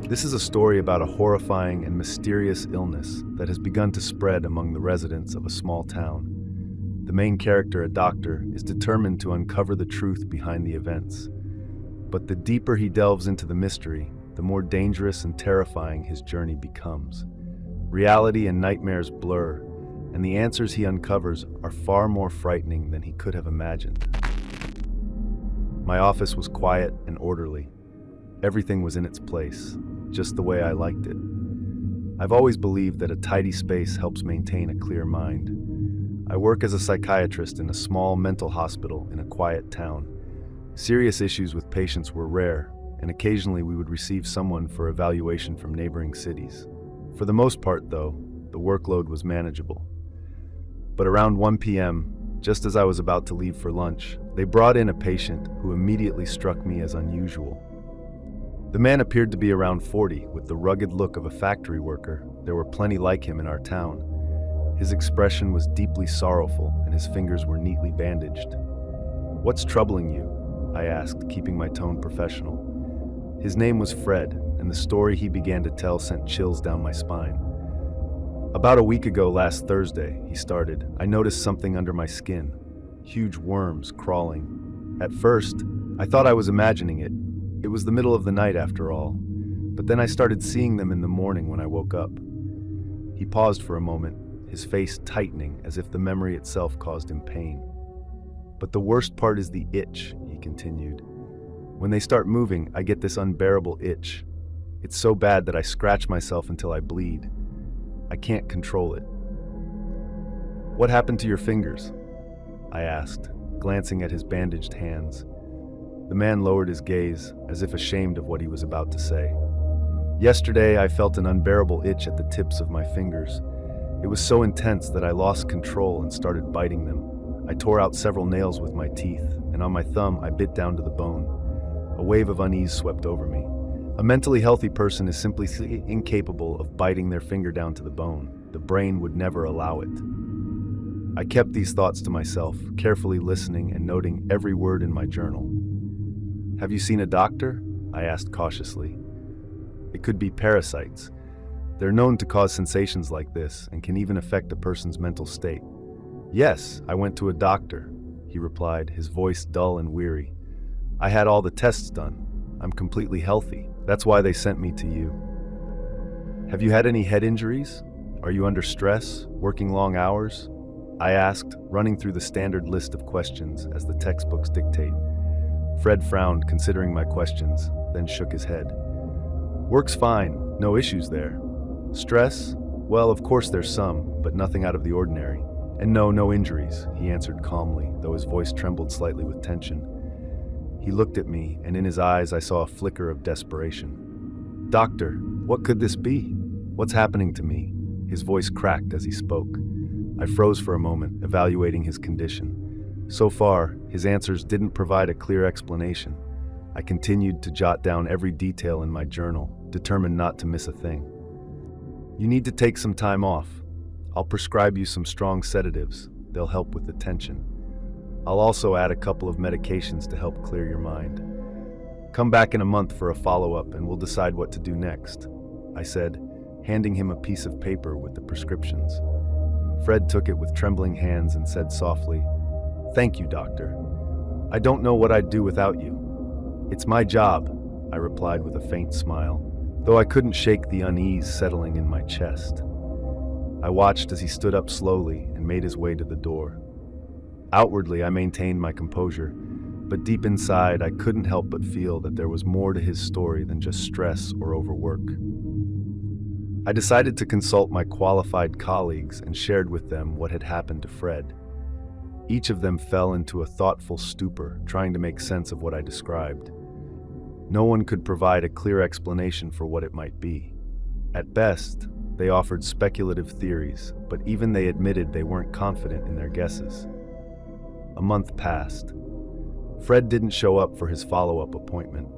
This is a story about a horrifying and mysterious illness that has begun to spread among the residents of a small town. The main character, a doctor, is determined to uncover the truth behind the events. But the deeper he delves into the mystery, the more dangerous and terrifying his journey becomes. Reality and nightmares blur, and the answers he uncovers are far more frightening than he could have imagined. My office was quiet and orderly. Everything was in its place, just the way I liked it. I've always believed that a tidy space helps maintain a clear mind. I work as a psychiatrist in a small mental hospital in a quiet town. Serious issues with patients were rare, and occasionally we would receive someone for evaluation from neighboring cities. For the most part, though, the workload was manageable. But around 1 p.m., just as I was about to leave for lunch, they brought in a patient who immediately struck me as unusual. The man appeared to be around 40, with the rugged look of a factory worker. There were plenty like him in our town. His expression was deeply sorrowful, and his fingers were neatly bandaged. "What's troubling you?" I asked, keeping my tone professional. His name was Fred, and the story he began to tell sent chills down my spine. "About a week ago last Thursday," he started, "I noticed something under my skin. Huge worms crawling. At first, I thought I was imagining it. It was the middle of the night after all. But then I started seeing them in the morning when I woke up." He paused for a moment, his face tightening as if the memory itself caused him pain. "But the worst part is the itch," he continued. "When they start moving, I get this unbearable itch. It's so bad that I scratch myself until I bleed. I can't control it." "What happened to your fingers?" I asked, glancing at his bandaged hands. The man lowered his gaze, as if ashamed of what he was about to say. "Yesterday, I felt an unbearable itch at the tips of my fingers. It was so intense that I lost control and started biting them. I tore out several nails with my teeth, and on my thumb, I bit down to the bone. A wave of unease swept over me. A mentally healthy person is simply incapable of biting their finger down to the bone. The brain would never allow it." I kept these thoughts to myself, carefully listening and noting every word in my journal. "Have you seen a doctor?" I asked cautiously. "It could be parasites. They're known to cause sensations like this and can even affect a person's mental state." "Yes, I went to a doctor," he replied, his voice dull and weary. "I had all the tests done. I'm completely healthy. That's why they sent me to you." "Have you had any head injuries? Are you under stress, working long hours?" I asked, running through the standard list of questions as the textbooks dictate. Fred frowned, considering my questions, then shook his head. "Work's fine, no issues there. Stress? Well, of course there's some, but nothing out of the ordinary. And no injuries," he answered calmly, though his voice trembled slightly with tension. He looked at me, and in his eyes I saw a flicker of desperation. "Doctor, what could this be? What's happening to me?" His voice cracked as he spoke. I froze for a moment, evaluating his condition. So far, his answers didn't provide a clear explanation. I continued to jot down every detail in my journal, determined not to miss a thing. "You need to take some time off. I'll prescribe you some strong sedatives. They'll help with the tension. I'll also add a couple of medications to help clear your mind. Come back in a month for a follow-up and we'll decide what to do next," I said, handing him a piece of paper with the prescriptions. Fred took it with trembling hands and said softly, "Thank you, doctor. I don't know what I'd do without you." "It's my job," I replied with a faint smile, though I couldn't shake the unease settling in my chest. I watched as he stood up slowly and made his way to the door. Outwardly, I maintained my composure, but deep inside, I couldn't help but feel that there was more to his story than just stress or overwork. I decided to consult my qualified colleagues and shared with them what had happened to Fred. Each of them fell into a thoughtful stupor, trying to make sense of what I described. No one could provide a clear explanation for what it might be. At best, they offered speculative theories, but even they admitted they weren't confident in their guesses. A month passed. Fred didn't show up for his follow-up appointment.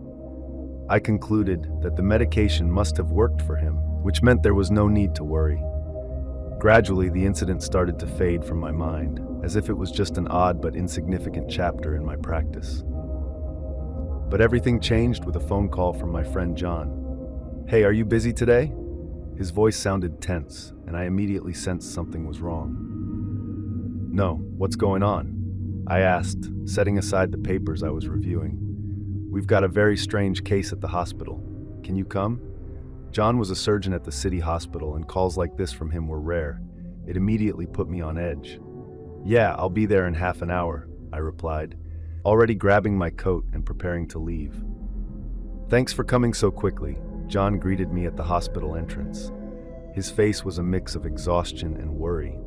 I concluded that the medication must have worked for him, which meant there was no need to worry. Gradually, the incident started to fade from my mind, as if it was just an odd but insignificant chapter in my practice. But everything changed with a phone call from my friend John. Hey, are you busy today? His voice sounded tense, and I immediately sensed something was wrong. No, what's going on? I asked, setting aside the papers I was reviewing. We've got a very strange case at the hospital. Can you come? John was a surgeon at the city hospital, and calls like this from him were rare. It immediately put me on edge. Yeah, I'll be there in half an hour, I replied, already grabbing my coat and preparing to leave. Thanks for coming so quickly. John greeted me at the hospital entrance. His face was a mix of exhaustion and worry.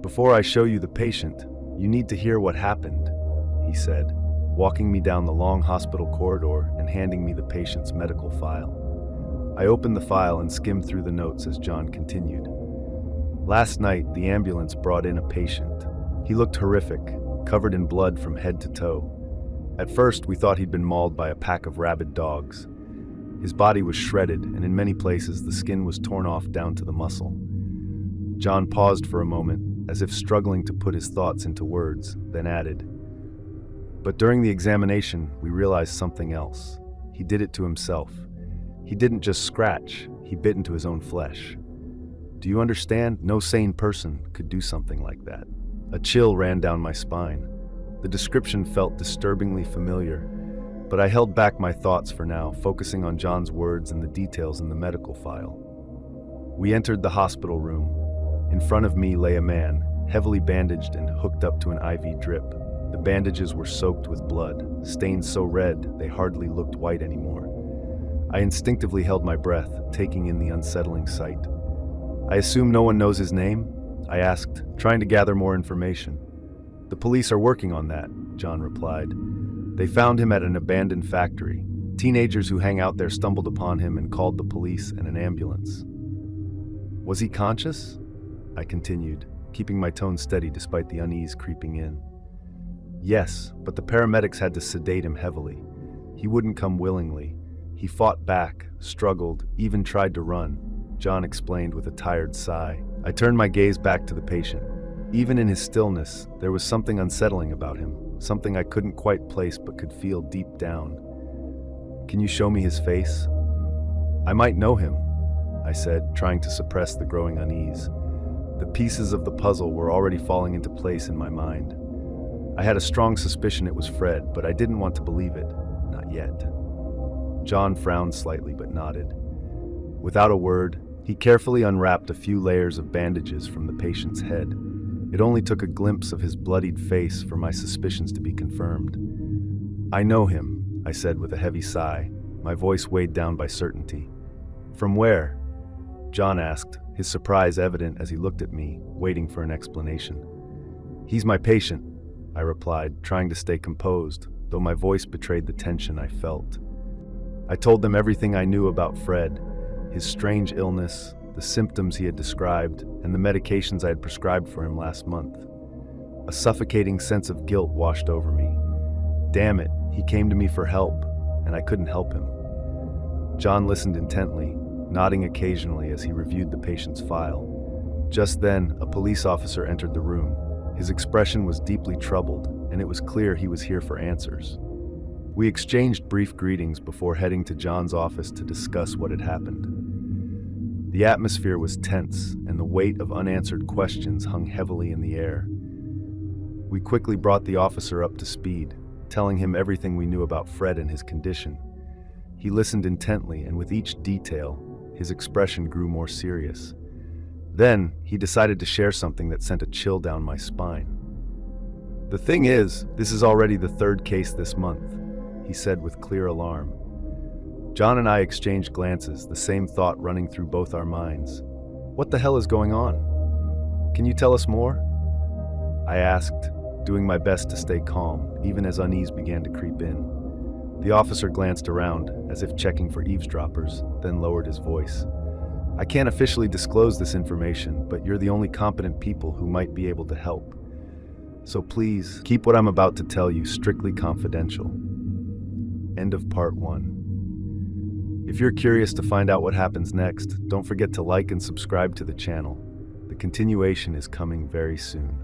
Before I show you the patient, you need to hear what happened, he said, walking me down the long hospital corridor and handing me the patient's medical file. I opened the file and skimmed through the notes as John continued. Last night, the ambulance brought in a patient. He looked horrific, covered in blood from head to toe. At first, we thought he'd been mauled by a pack of rabid dogs. His body was shredded, and in many places the skin was torn off down to the muscle. John paused for a moment, as if struggling to put his thoughts into words, then added, "But during the examination, we realized something else. He did it to himself. He didn't just scratch, he bit into his own flesh. Do you understand? No sane person could do something like that." A chill ran down my spine. The description felt disturbingly familiar, but I held back my thoughts for now, focusing on John's words and the details in the medical file. We entered the hospital room. In front of me lay a man, heavily bandaged and hooked up to an IV drip. The bandages were soaked with blood, stains so red they hardly looked white anymore. I instinctively held my breath, taking in the unsettling sight. "I assume no one knows his name?" I asked, trying to gather more information. "The police are working on that," John replied. "They found him at an abandoned factory. Teenagers who hang out there stumbled upon him and called the police and an ambulance." "Was he conscious?" I continued, keeping my tone steady despite the unease creeping in. "Yes, but the paramedics had to sedate him heavily. He wouldn't come willingly. He fought back, struggled, even tried to run," John explained with a tired sigh. I turned my gaze back to the patient. Even in his stillness, there was something unsettling about him, something I couldn't quite place but could feel deep down. "Can you show me his face?" "I might know him," I said, trying to suppress the growing unease. The pieces of the puzzle were already falling into place in my mind. I had a strong suspicion it was Fred, but I didn't want to believe it. Not yet. John frowned slightly but nodded. Without a word, he carefully unwrapped a few layers of bandages from the patient's head. It only took a glimpse of his bloodied face for my suspicions to be confirmed. "I know him," I said with a heavy sigh, my voice weighed down by certainty. "From where?" John asked, his surprise evident as he looked at me, waiting for an explanation. "He's my patient," I replied, trying to stay composed, though my voice betrayed the tension I felt. I told them everything I knew about Fred, his strange illness, the symptoms he had described, and the medications I had prescribed for him last month. A suffocating sense of guilt washed over me. Damn it, he came to me for help, and I couldn't help him. John listened intently, nodding occasionally as he reviewed the patient's file. Just then, a police officer entered the room. His expression was deeply troubled, and it was clear he was here for answers. We exchanged brief greetings before heading to John's office to discuss what had happened. The atmosphere was tense, and the weight of unanswered questions hung heavily in the air. We quickly brought the officer up to speed, telling him everything we knew about Fred and his condition. He listened intently, and with each detail, his expression grew more serious. Then, he decided to share something that sent a chill down my spine. "The thing is, this is already the third case this month," he said with clear alarm. John and I exchanged glances, the same thought running through both our minds. "What the hell is going on? Can you tell us more?" I asked, doing my best to stay calm, even as unease began to creep in. The officer glanced around, as if checking for eavesdroppers, then lowered his voice. "I can't officially disclose this information, but you're the only competent people who might be able to help. So please, keep what I'm about to tell you strictly confidential." End of part 1. If you're curious to find out what happens next, don't forget to like and subscribe to the channel. The continuation is coming very soon.